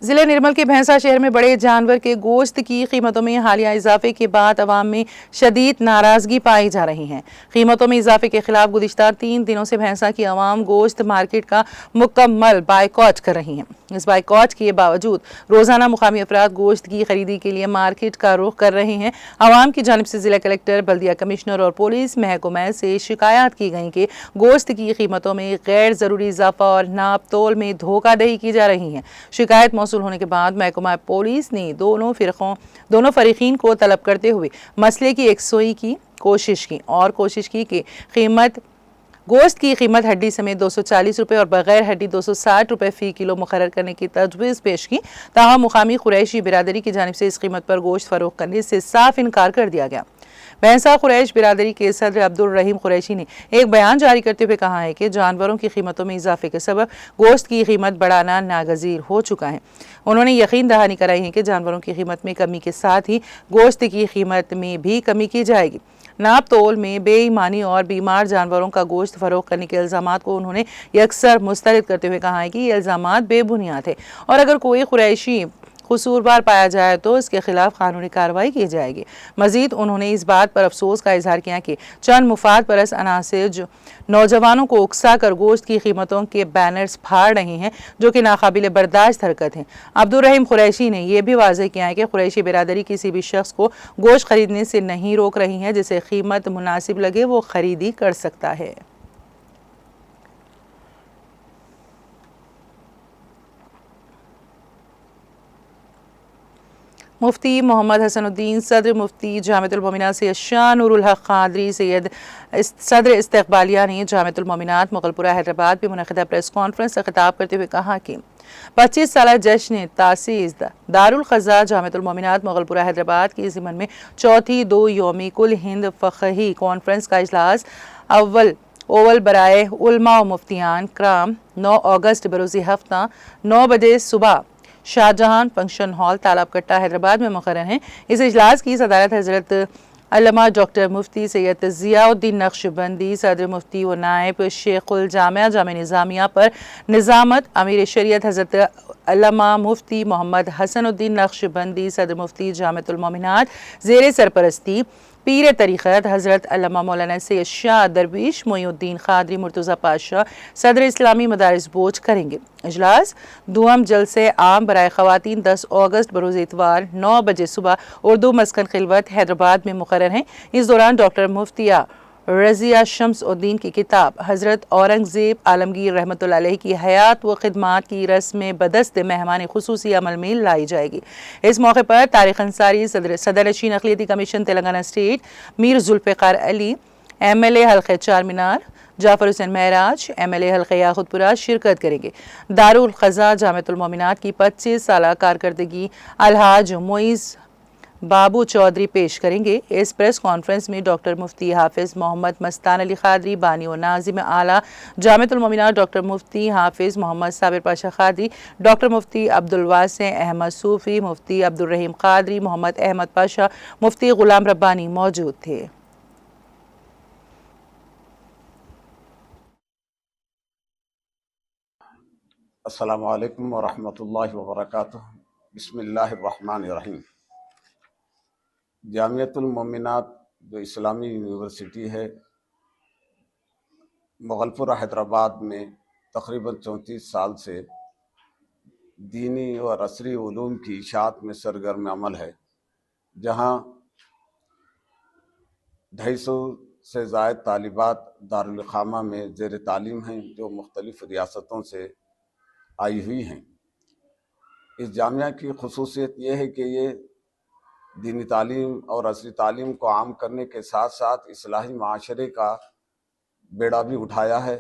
जिले निर्मल के भैंसा शहर में बड़े जानवर के गोश्त की कीमतों में हालिया इजाफे के बाद अवाम में शदीद नाराजगी पाई जा रही है। कीमतों में इजाफे के खिलाफ गुज़िश्ता 3 दिनों से भैंसा की अवाम गोश्त मार्केट का मुकम्मल बाइकॉट कर रही है। इस बाइकॉट के बावजूद रोजाना मुकामी अफराद गोश्त की खरीदी के लिए मार्केट का रुख कर रहे हैं। अवाम की जानिब से जिला कलेक्टर, बल्दिया कमिश्नर और पुलिस महकमे से शिकायत की गई कि गोश्त की कीमतों में गैर ज़रूरी इजाफा और नाप तोल में धोखाधड़ी की जा रही है। शिकायत मौसूल होने के बाद महकमा पुलिस ने दोनों फरीकीन को तलब करते हुए मसले की एकसुई की कोशिश की कि कीमत गोश्त की कीमत हड्डी समेत 240 रुपये और बगैर हड्डी 260 रुपये फ़ी किलो मुकर्रर करने की तजवीज़ पेश की। ताहम मुकामी कुरैशी बिरादरी की जानिब से इस कीमत पर गोश्त फरोख्त करने से साफ इनकार कर दिया गया। भैंसा कुरैश बिरादरी के सदर अब्दुल रहीम कुरैशी ने एक बयान जारी करते हुए कहा है कि जानवरों की कीमतों में इजाफे के सबब गोश्त की कीमत बढ़ाना नागज़ीर हो चुका है। उन्होंने यकीन दहानी कराई है कि जानवरों की कीमत में कमी के साथ ही गोश्त की कीमत में भी कमी की जाएगी। नाप तोल में बेईमानी और बीमार जानवरों का गोश्त फरोख्त करने के इल्ज़ामात को उन्होंने यकसर मुस्तरद करते हुए कहा है कि ये इल्ज़ामात बेबुनियाद है और अगर कोई कुरैशी कसूरवार पाया जाए तो इसके खिलाफ कानूनी कार्रवाई की जाएगी। मजीद उन्होंने इस बात पर अफसोस का इजहार किया कि चंद मुफाद परस्त अनासिर जो नौजवानों को उकसा कर गोश्त की कीमतों के बैनर्स फाड़ रहे हैं, जो कि नाकाबिल बर्दाश्त हरकत है। अब्दुल रहीम कुरैशी ने यह भी वाज़ेह किया है कि कुरैशी बिरादरी किसी भी शख्स को गोश्त खरीदने से नहीं रोक रही है। जिसे कीमत मुनासिब लगे वो खरीदी कर सकता है। मुफ्ती मोहम्मद हसनुद्दीन सदर मुफ्ती जामिअतुल मोमिनात सैयद शाह नूरुल हक कादरी सैयद सदर इस्तकबालिया ने जामिअतुल मोमिनात मुगलपुरा हैदराबाद में मुनक़िदा प्रेस कॉन्फ्रेंस से खिताब करते हुए कहा कि 25 साला जश्न तासीस दारुल ख़ज़ा जामिअतुल मोमिनात मुगलपुरा हैदराबाद की ज़िमन में चौथी 2 योमी कुल हिंद फ़क़ही कॉन्फ्रेंस का इजलास ओवल बराए उलमा व मुफ्तियान क्राम 9 अगस्त बरोज़ी हफ्ता 9 बजे सुबह शाहजहां फंक्शन हॉल तालाब कट्टा हैदराबाद में मुकर्रर हैं। इस इजलास की सदारत हज़रत अल्लामा डॉक्टर मुफ्ती सैयद ज़ियाउद्दीन नक्शबंदी सदर मुफ्ती व नायब शेखुल जामिया जामिया निज़ामिया पर निज़ामत अमीर शरीयत हज़रत अल्लामा मुफ्ती मोहम्मद हसनुद्दीन नक्शबंदी सदर मुफ्ती जामिअतुल मोमिनात ज़ेर सरपरस्ती पीर तरीक़त हज़रत अल्लामा मौलाना सैयद शाह दरवीश मोइनुद्दीन क़ादरी मुर्तज़ा पातशाह सदर इस्लामी मदारिस बोझ करेंगे। इजलास दुआम जलसे आम बराए ख़वातीन 10 अगस्त बरोज़ इतवार 9 बजे सुबह उर्दू मस्कन खिलवत हैदराबाद में मुकर्रर हैं। इस दौरान डॉक्टर मुफ्तिया रज़िया शम्सउद्दीन की किताब हज़रत औरंगज़ेब आलमगीर रहमतुल्लाह अलैह की हयात व खिदमात की रस्म बदस्त मेहमान खुसूसी अमल में लाई जाएगी। इस मौके पर तारिक अंसारी सदर नशीन अक़लियती commission Telangana state, Mir Zulfiqar Ali MLA हल्क़े चार मीनार, जाफ़र हुसैन महराज MLA हल्क़े याक़ूतपुरा शिरकत करेंगे। दारुल ख़ज़ा जामिअतुल मोमिनात की 25 साला कारकर्दगी अलहाज मोइज़ बाबू चौधरी पेश करेंगे। इस प्रेस कॉन्फ्रेंस में डॉक्टर मुफ्ती हाफिज मोहम्मद मस्तान अली खादरी, बानी व नाजिम आला जामिअतुल मोमिनात डॉक्टर मुफ्ती हाफिज मोहम्मद साबिर पाशा खादरी, डॉक्टर मुफ्ती अब्दुल वासे अहमद सूफी, मुफ्ती अब्दुल रहीम खादरी, मोहम्मद अहमद पाशा, मुफ्ती गुलाम रब्बानी मौजूद थे। अस्सलामु अलैकुम व रहमतुल्लाहि व बरकातुहू। बिस्मिल्लाहिर्रहमानिर्रहीम। जामिअतुल मोमिनात जो इस्लामी यूनिवर्सिटी है, मुगलपुर हैदराबाद में तकरीबन 34 साल से दीनी और असरी उलूम की इशाअत में सरगर्म अमल है, जहाँ 250 से ज़ायद तालिबात दारुल इक़ामा में ज़ेर तालीम हैं, जो मुख्तलिफ़ रियासतों से आई हुई हैं। इस जामिया की खुसूसियत यह है कि ये दीनी तालीम और असली तालीम को आम करने के साथ साथ इस्लाही माशरे का बेड़ा भी उठाया है।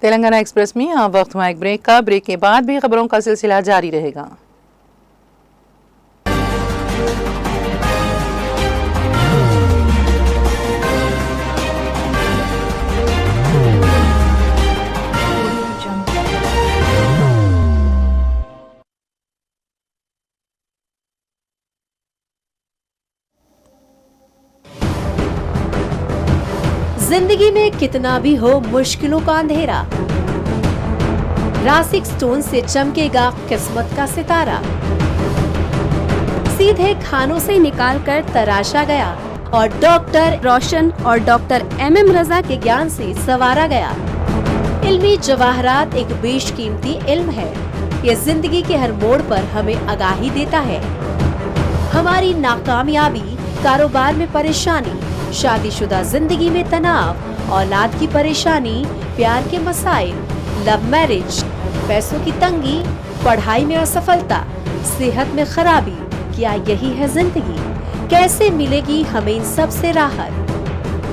तेलंगाना एक्सप्रेस में अब वक्त हुआ एक ब्रेक का। ब्रेक के बाद भी खबरों का सिलसिला जारी रहेगा। जिंदगी में कितना भी हो मुश्किलों का अंधेरा, रासिक स्टोन से चमकेगा किस्मत का सितारा। सीधे खानों से निकालकर तराशा गया और डॉक्टर रोशन और डॉक्टर MM रजा के ज्ञान से संवारा गया। इल्मी जवाहरात एक बेशकीमती इल्म है। ये जिंदगी के हर मोड़ पर हमें आगाही देता है। हमारी नाकामयाबी, कारोबार में परेशानी, शादीशुदा जिंदगी में तनाव, औलाद की परेशानी, प्यार के मसाइल, लव मैरिज, पैसों की तंगी, पढ़ाई में असफलता, सेहत में खराबी, क्या यही है जिंदगी? कैसे मिलेगी हमें इन सब से राहत?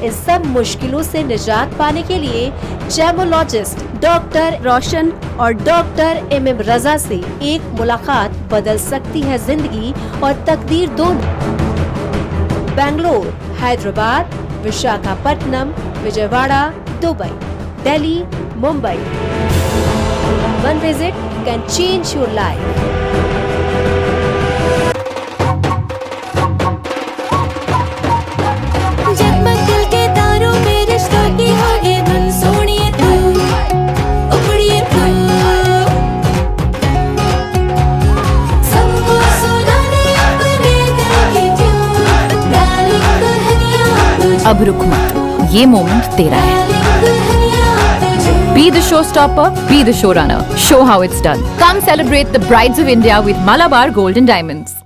इन सब मुश्किलों से निजात पाने के लिए जैमोलॉजिस्ट डॉक्टर रोशन और डॉक्टर MM रजा से एक मुलाकात बदल सकती है जिंदगी और तकदीर दोनों। Bangalore, Hyderabad, Visakhapatnam, Vijayawada, Dubai, Delhi, Mumbai. One visit can change your life. जगमग दिल के तारों में रिश्तों की होगी धुन, सोनिए तू, उखड़िए तू, सबको सुनाने अपने दिल की ट्यून, डार्लिंग दुल्हनिया तुझे, अब रुक मत, ये मोमेंट तेरा है। Be the showstopper, be the showrunner. Show how it's done. Come celebrate the Brides of India with Malabar Gold and Diamonds.